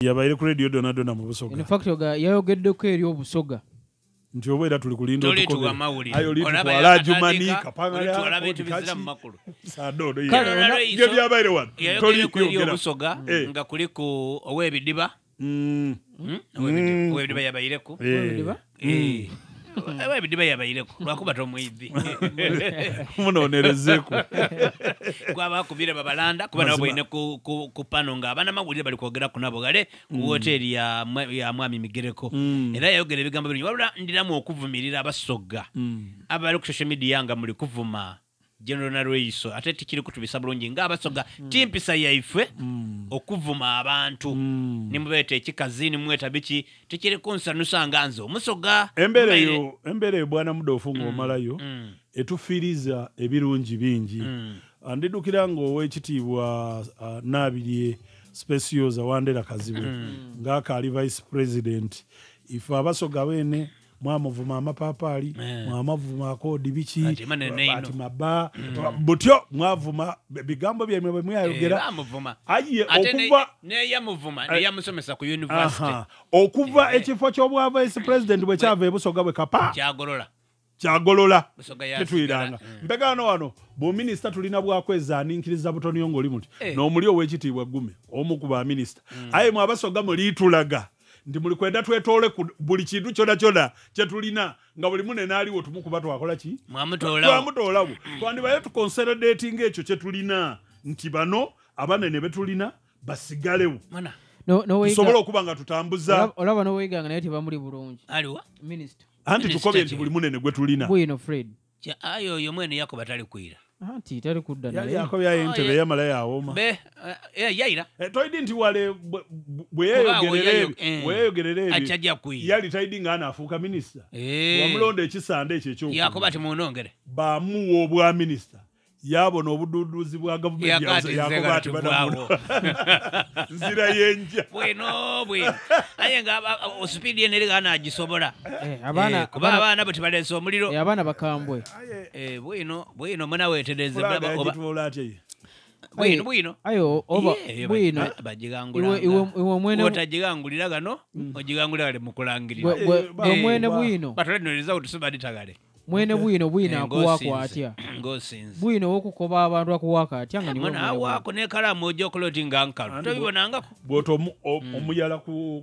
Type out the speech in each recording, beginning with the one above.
yabaire ku radio Donado na mu Busoga. In fact yayogeddeko eri Obusoga. Nti obwera tuli kulinda okukola amawulire. Ayo litu kwala jumani kapangala. Olaba etu bizira mu makulu. Sadodo ye. Ngebyo byabaire wan. Toli kwogera Obusoga nga kuliko owebidiba. Owebidiba yabayireko. Owebidiba? Owebidiba yabayireko. Lwakuba tomwivi. Munonerezeko. Kwaba kubira babalanda kuba nabo ine ku pano nga abana mawulire bali kwogera kunabo gale ku hotel ya Mwami Migereko. Era yayogera ebigambo bingi wabula ndiramu okuvumirira Abasoga. Abali ku social media nga muli kuvuma General Narweiso ate tikiri kutubisa bulungi nga Abasoga timpisa yaife okuvuma abantu nimubete ekikazini mweta biki tikiri kunsanusa nganzo Musoga embere bwana mudofu ngomalayo etufiriza ebirungi bingi andidukira ngo owekitiibwa Nabirye Specials Wandera Kazibu ng'akaali vice president ife Abasoga bene mwamuvuma amapapali mwamavuma kodi biki ati maba butyo mwavuma bigambo byemwe bwe mwayogera aye okuva ne yamuvuma ne yamusomesa ku university okuva ekifo ky'obwa vice president bwe kyava Busoga bwe kapa kyagolola tetuyiranga mpegano wano bo minister tulina bwakweza ninkiriza butoni yongoli muti n'omuli owekitiibwa Gume omu ku ba minister aye mu Abasoga mulitulaga ndi muli kwenda twetole buli kintu kyona kye tulina nga buli munene aliwo tumukuba twakola ki twamutolawo twandibaye tuconsolidate ekyo kye tulina nti bano abanene betulina basigalewo tusobola okuba nga tutambuza olaba n'oweyiganga naye tebamuli bulungi aliwa minister anti tukobye nti buli munene gwe tulina Bwino Fred ayo yo mwene Yakoba tali kwira anti tali kudda naye Yakoba yayentebe yamala yaawoma yaira toyidi nti wale bwe yeyogerere achajja kwira yali taidi nga anaafuuka minister wamulonda ekisande ekyo ekyokuba Yakoba timunongere bamuwa obwa minister yabona obududuzi bwa gavumenti Yakoba ati badamu nzira yenja bwino aye nga speed yeneri gana agisobola abana bati balesa omuliro abana bakambwe bwino mwana wetereze bwino ayo oba bwino bagigangula iwe mwene otagigangulira gano ogigangulira gale mukulangirira mwene bwino batolereza utusubaditagale mwene bwino akuwako atya bwino okukoba abantu akuwaka atya nga niwe mwana wako ne kalamu ojo koloti ngankalo tobibonangako bwoto omuyala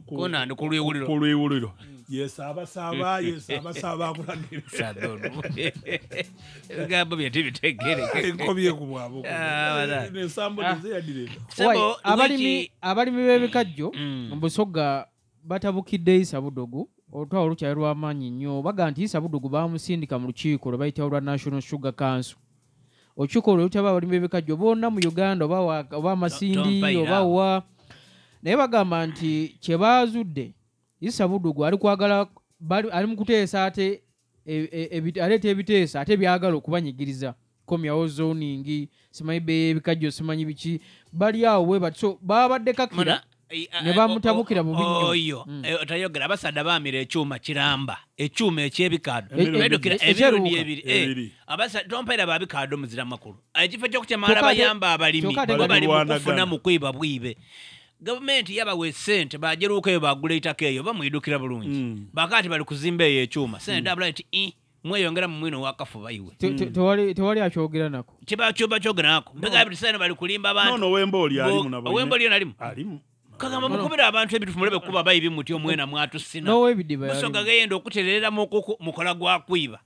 kona ndi kulwiwuliro yesaba akulangira sadono gabo byetibitegere enkobye kubwabo nesambo zeyadire abalimi b'ebikajjo Busoga batabukidde Issa Budogo olutwalo lukyali lw'amaanyi nnyo baga nti Issa Budogo bamusindika mu lukiiko lwe bayitawo lwa National Sugar Council olukiiko lwe lutaba abalimi b'ebikajjo bonna mu Uganda oba amasindi oba naye bagamba nti kye baazudde Issa Budogo ali mu kuteesa ate aleeta ebiteesa ate byagala okubanyigiriza komyawo zoning simanyi b'ebikajjo simanyi biki bali awo bwe batyo babadde kakira ne bamutabukira mu binyo oyo otayogera abasada baamira ekyuma kiramba ekyuma ekyebikado bedukira ebirundi ebiri abasada tompaira babikado muzira makulu ekifo ky'okutemala bayamba abalimi bali kufuna mu kwiba bwibe gavumenti yabawe sente bajeruukayo bagula itaka eyo bamwidukira bulungi bakati bali kuzimba eyo ekyuma sente double mweyongera mu mwino wakafuba iwe tewali akyogera nako kiba kyogera nako mbega bisana bali kulimba abantu no wemboli alimu nabo wemboli alimu kagamba mukubira abantu ebitu mulebe kuba bayibi muti omwena mwatu sina no webidiba Musoga gayenda okuterera mukola gwa kwiba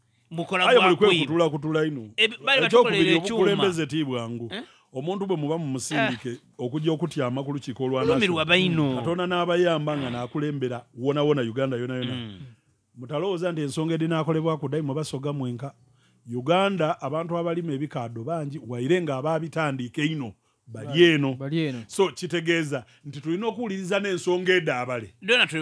ayo muli kutula ino bali batukolera ekyuma kulembeze tibwangu omuntu bwe muba mu musindike okujja okutya amakulu kikolwa naso Katonda n'abayamba nga nakulembera wona Uganda yona mutalowooza nti ensonga edinaakolebwa ku dayimo Basoga mwenka Uganda abantu abalima ebikado bangi waire nga ababitandiika ino bali eno so kitegeeza nti tulina okuwuliriza n'ensonga edaabale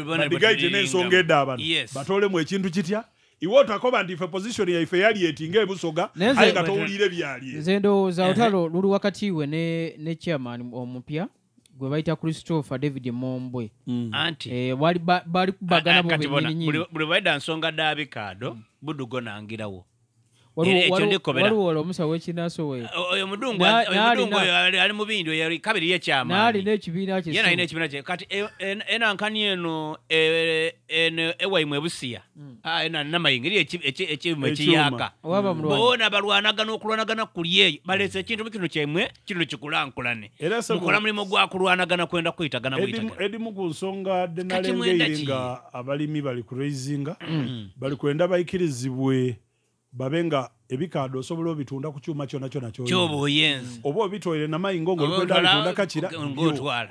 badigaite n'ensonga edaabale batolemu ekintu kitya iwe otakoba nti ife position yaife yali etinga ebusoga aye nga towulire byali nze ndowooza olutalo luli wakati we ne chairman omupya gwe bayita Christopher David Mombwe anti bali kubagana mu binini buli baida nsonga dabikado budugo nangirawo waliwo omusawo w'ekinaso we oyo mudungu ali mu bindu kabiri y'ekyama n'alina ekibiina kye yena alina ekibiina kye kati enankani eno ewaimu ebusiya ena namayinga eri ekimu ekiyaka boona balwanagana okulwanagana kuli eyo balese ekintu kino kyemwe kino kikulankulane mukola mulimu gwa kulwanagana kwenda kwitagana edimu ku nsonga denalengeire nga abalimi bali ku raisinga bali kwenda bayikirizibwe babenga ebikado osobola obitunda ku kyuma kyona kyona kyoba oyenzi oba obitwale namayinga ng'olikwenda abitunda kakira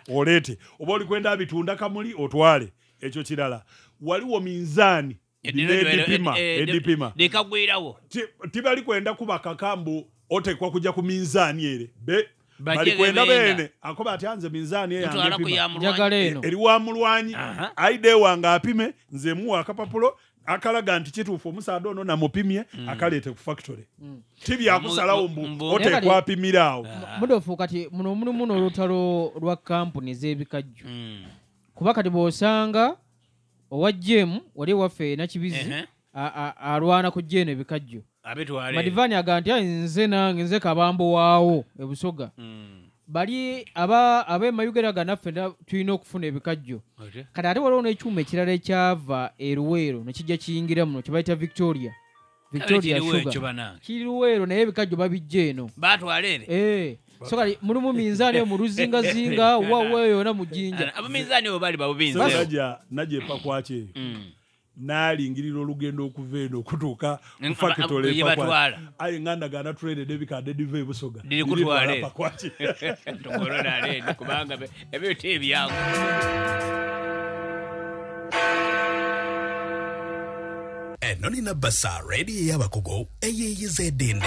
olete oba olikwenda abitunda kamuli otwale ekyo kirala waliwo minzaani edipima dekagwirawo tibali kwenda kuba kakambu otekwa kujja ku minzaani ere bali kwenda bene akoba atyanze minzaani eri wa mulwanyi aide wange apime nze muwa akapapulo akalaga nti kituufu omusaada ono namupimye akaleete ku factory tibyakusalawo mbu otekwa apimirawo mudofu kati muno mulimu n'olutalo lwa kampuni z'ebikajjo kuba kati bw'osanga owa jemu wali waffe nakibizi alwana ku jeno ebikajjo Madivani aga nti nze nange nze kabambo waawo ebusoga bali abemayugera ganaffe tulina okufuna ebikajjo kati ate waliwo n'ekyuma ekirala ekyava eruweero nekijja kiyingira muno kyebayita victoria sugar kiri luweero naye ebikajjo babijja eno so kali mulimu minzaani yo mu luzingazinga wawe yona mu jjinja abaminzaani bo bali babubinze najepa kwaki nalingirira olugendo okuva eno okutuuka ku factory aye ngandagana traded ebikadde ediva ebusoga dirikutwale tokololale kubanga ebintu ebyangu eno nina basa ready y'abakugu eyeyizedinde